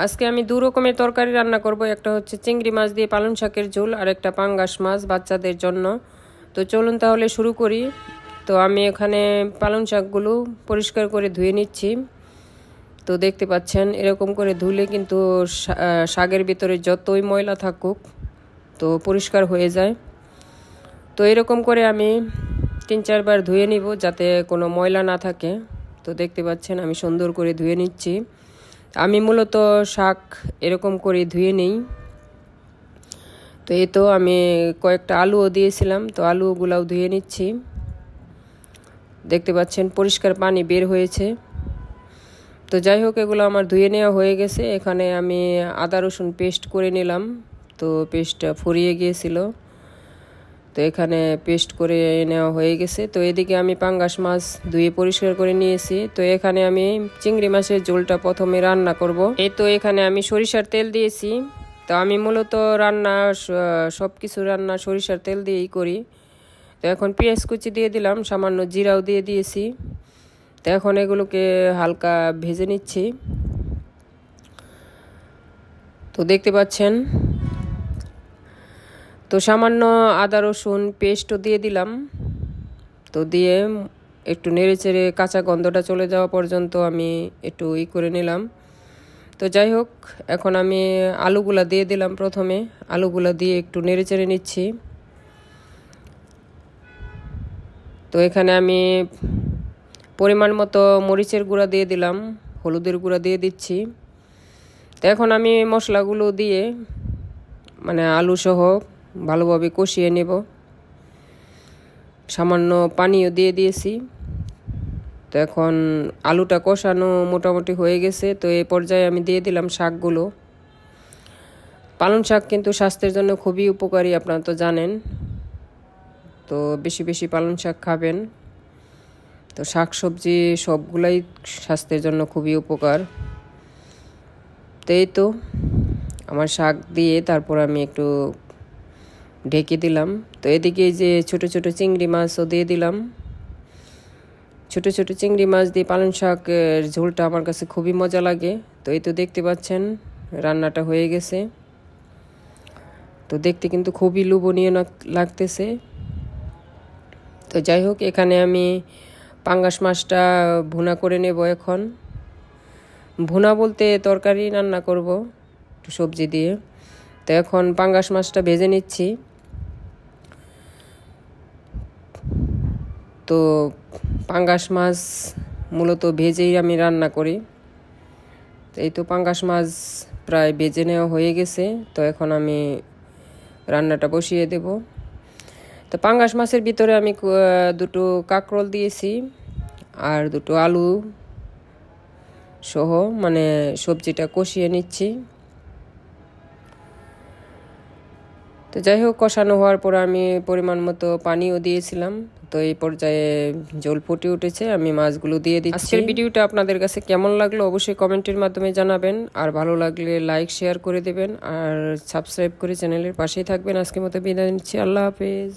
আজকে আমি দু রকমের তরকারি রান্না করব। একটা হচ্ছে চিংড়ি মাছ দিয়ে পালং শাকের ঝোল, আর একটা পাঙ্গাস মাছ বাচ্চাদের জন্য। তো চলুন তাহলে শুরু করি। তো আমি এখানে পালং শাকগুলো পরিষ্কার করে ধুয়ে নিচ্ছি। তো দেখতে পাচ্ছেন এরকম করে ধুলে কিন্তু শাকের ভিতরে যতই ময়লা থাকুক তো পরিষ্কার হয়ে যায়। তো এরকম করে আমি 3-4 বার ধুয়ে নিব যাতে কোনো ময়লা না থাকে। তো দেখতে পাচ্ছেন আমি সুন্দর করে ধুয়ে নিচ্ছি। আমি মূলত শাক এরকম করে ধুয়ে নেই। তো এই তো আমি কয়েকটা আলুও দিয়েছিলাম, তো আলুগুলাও ধুয়ে নিচ্ছি। দেখতে পাচ্ছেন পরিষ্কার পানি বের হয়েছে। তো যাই হোক, এগুলো আমার ধুয়ে নেওয়া হয়ে গেছে। এখানে আমি আদা রসুন পেস্ট করে নিলাম। তো পেস্টটা ফুরিয়ে গিয়েছিল, তো এখানে পেস্ট করে নেওয়া হয়ে গেছে। তো এদিকে আমি পাঙ্গাস মাছ ধুয়ে পরিষ্কার করে নিয়েছি। তো এখানে আমি চিংড়ি মাছের ঝোলটা প্রথমে রান্না করব। এই তো এখানে আমি সরিষার তেল দিয়েছি। তো আমি মূলত সব কিছু রান্না সরিষার তেল দিয়েই করি। তো এখন পেঁয়াজ কুচি দিয়ে দিলাম, সামান্য জিরাও দিয়ে দিয়েছি। তো এখন এগুলোকে হালকা ভেজে নিচ্ছি। তো দেখতে পাচ্ছেন, তো সামান্য আদা রসুন পেস্টও দিয়ে দিলাম। তো দিয়ে একটু নেড়েচেড়ে কাঁচা গন্ধটা চলে যাওয়া পর্যন্ত আমি একটু করে নিলাম। তো যাই হোক, এখন আমি আলুগুলা দিয়ে দিলাম। প্রথমে আলুগুলা দিয়ে একটু নেড়েচেড়ে নিচ্ছি। তো এখানে আমি পরিমাণ মতো মরিচের গুঁড়া দিয়ে দিলাম, হলুদের গুঁড়া দিয়ে দিচ্ছি। তো এখন আমি মশলাগুলো দিয়ে আলু সহ ভালোভাবে কষিয়ে নেব। সামান্য পানিও দিয়ে দিয়েছি। তো এখন আলুটা কষানো মোটামুটি হয়ে গেছে। তো এই পর্যায়ে আমি দিয়ে দিলাম শাকগুলো। পালং শাক কিন্তু স্বাস্থ্যের জন্য খুবই উপকারী, আপনারা তো জানেন। তো বেশি বেশি পালং শাক খাবেন। তো শাক সবজি সবগুলাই স্বাস্থ্যের জন্য খুবই উপকার। তো এই তো আমার শাক দিয়ে তারপর আমি একটু ঢেকে দিলাম। তো এদিকে যে ছোট ছোট চিংড়ি মাছও দিয়ে দিলাম। ছোট ছোট চিংড়ি মাছ দিয়ে পালং শাকের ঝোলটা আমার কাছে খুবই মজা লাগে। তো এই তো দেখতে পাচ্ছেন রান্নাটা হয়ে গেছে। তো দেখতে কিন্তু খুবই লোভনীয় লাগতেছে। তো যাই হোক, এখানে আমি পাঙ্গাস মাছটা ভুনা করে নেব। এখন ভুনা বলতে তরকারি রান্না করব একটু সবজি দিয়ে। তো এখন পাঙ্গাস মাছটা ভেজে নিচ্ছি। তো পাঙ্গাস মাছ মূলত ভেজেই আমি রান্না করি। তো এই তো পাঙ্গাস মাছ প্রায় ভেজে নেওয়া হয়ে গেছে। তো এখন আমি রান্নাটা বসিয়ে দেব। তো পাঙ্গাস মাছের ভিতরে আমি দুটো কাঁকরোল দিয়েছি আর দুটো আলু সহ সবজিটা কষিয়ে নিচ্ছি। তো যাই হোক, কষানো হওয়ার পর আমি পরিমাণ মতো পানিও দিয়েছিলাম। তো এই পর্যায়ে ঝোল ফুটে উঠেছে, আমি মাছগুলো দিয়ে দিচ্ছি। আজকের ভিডিওটা আপনাদের কাছে কেমন লাগলো অবশ্যই কমেন্টের মাধ্যমে জানাবেন। আর ভালো লাগলে লাইক শেয়ার করে দেবেন আর সাবস্ক্রাইব করে চ্যানেলের পাশেই থাকবেন। আজকের মতো বিদায় নিচ্ছি। আল্লাহ হাফেজ।